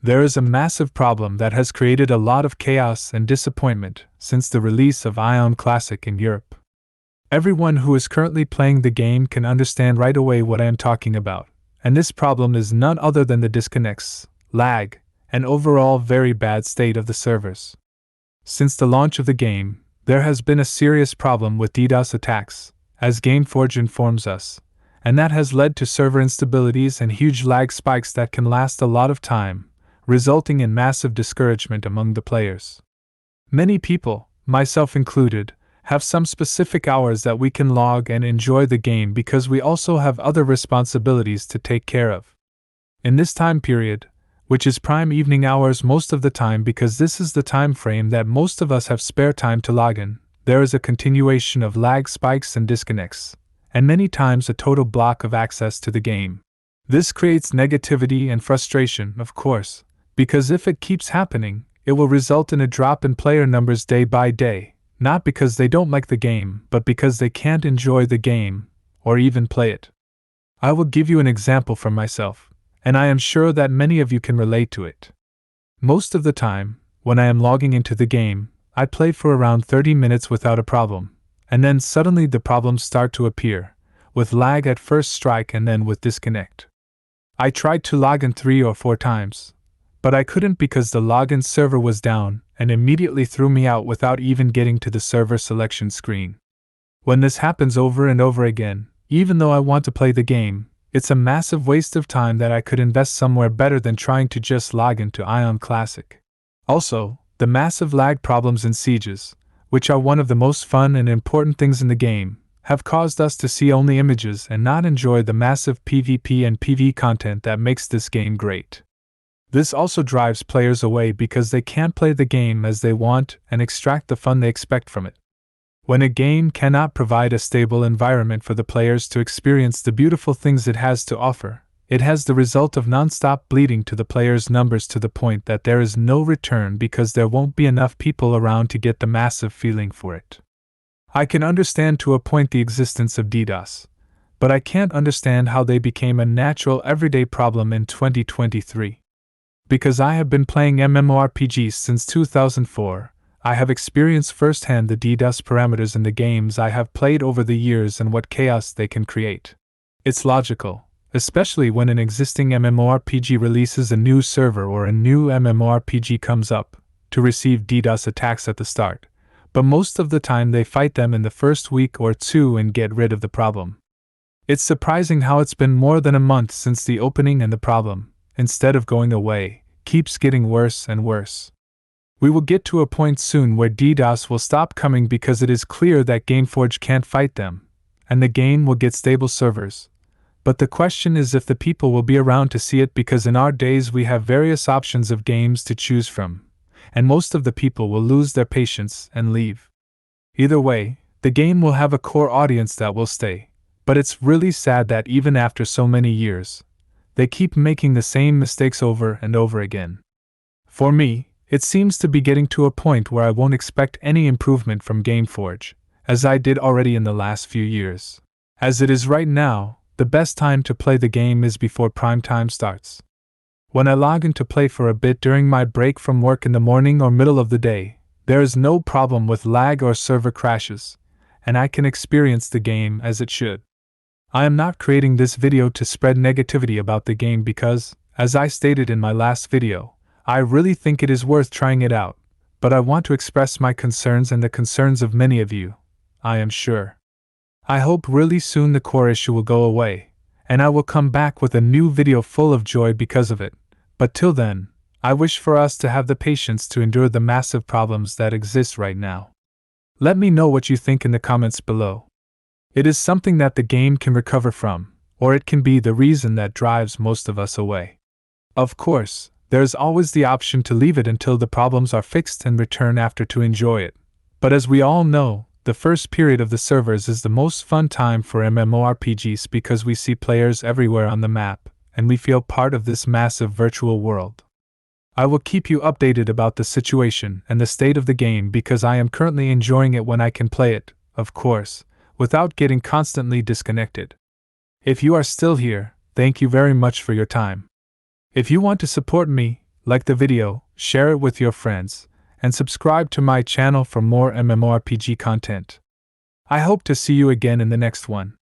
There is a massive problem that has created a lot of chaos and disappointment since the release of Aion Classic in Europe. Everyone who is currently playing the game can understand right away what I am talking about, and this problem is none other than the disconnects, lag, and overall very bad state of the servers. Since the launch of the game, there has been a serious problem with DDoS attacks, as GameForge informs us, and that has led to server instabilities and huge lag spikes that can last a lot of time, resulting in massive discouragement among the players. Many people, myself included, have some specific hours that we can log and enjoy the game because we also have other responsibilities to take care of. In this time period, which is prime evening hours most of the time because this is the time frame that most of us have spare time to log in, there is a continuation of lag spikes and disconnects, and many times a total block of access to the game. This creates negativity and frustration, of course, because if it keeps happening, it will result in a drop in player numbers day by day, not because they don't like the game, but because they can't enjoy the game, or even play it. I will give you an example from myself, and I am sure that many of you can relate to it. Most of the time, when I am logging into the game, I play for around 30 minutes without a problem, and then suddenly the problems start to appear, with lag at first strike and then with disconnect. I tried to log in 3 or 4 times, but I couldn't because the login server was down and immediately threw me out without even getting to the server selection screen. When this happens over and over again, even though I want to play the game, it's a massive waste of time that I could invest somewhere better than trying to just log into Aion Classic. Also, the massive lag problems in sieges, which are one of the most fun and important things in the game, have caused us to see only images and not enjoy the massive PvP and PvE content that makes this game great. This also drives players away because they can't play the game as they want and extract the fun they expect from it. When a game cannot provide a stable environment for the players to experience the beautiful things it has to offer, it has the result of non-stop bleeding to the players' numbers to the point that there is no return because there won't be enough people around to get the massive feeling for it. I can understand to a point the existence of DDoS, but I can't understand how they became a natural everyday problem in 2023. Because I have been playing MMORPGs since 2004, I have experienced firsthand the DDoS parameters in the games I have played over the years and what chaos they can create. It's logical, especially when an existing MMORPG releases a new server or a new MMORPG comes up, to receive DDoS attacks at the start, but most of the time they fight them in the first week or 2 and get rid of the problem. It's surprising how it's been more than a month since the opening and the problem, instead of going away, keeps getting worse and worse. We will get to a point soon where DDoS will stop coming because it is clear that GameForge can't fight them, and the game will get stable servers. But the question is if the people will be around to see it because in our days we have various options of games to choose from, and most of the people will lose their patience and leave. Either way, the game will have a core audience that will stay, but it's really sad that even after so many years, they keep making the same mistakes over and over again. For me, it seems to be getting to a point where I won't expect any improvement from GameForge, as I did already in the last few years. As it is right now, the best time to play the game is before prime time starts. When I log in to play for a bit during my break from work in the morning or middle of the day, there is no problem with lag or server crashes, and I can experience the game as it should. I am not creating this video to spread negativity about the game because, as I stated in my last video, I really think it is worth trying it out, but I want to express my concerns and the concerns of many of you, I am sure. I hope really soon the core issue will go away, and I will come back with a new video full of joy because of it, but till then, I wish for us to have the patience to endure the massive problems that exist right now. Let me know what you think in the comments below. It is something that the game can recover from, or it can be the reason that drives most of us away. Of course, there is always the option to leave it until the problems are fixed and return after to enjoy it. But as we all know, the first period of the servers is the most fun time for MMORPGs because we see players everywhere on the map, and we feel part of this massive virtual world. I will keep you updated about the situation and the state of the game because I am currently enjoying it when I can play it, of course, without getting constantly disconnected. If you are still here, thank you very much for your time. If you want to support me, like the video, share it with your friends, and subscribe to my channel for more MMORPG content. I hope to see you again in the next one.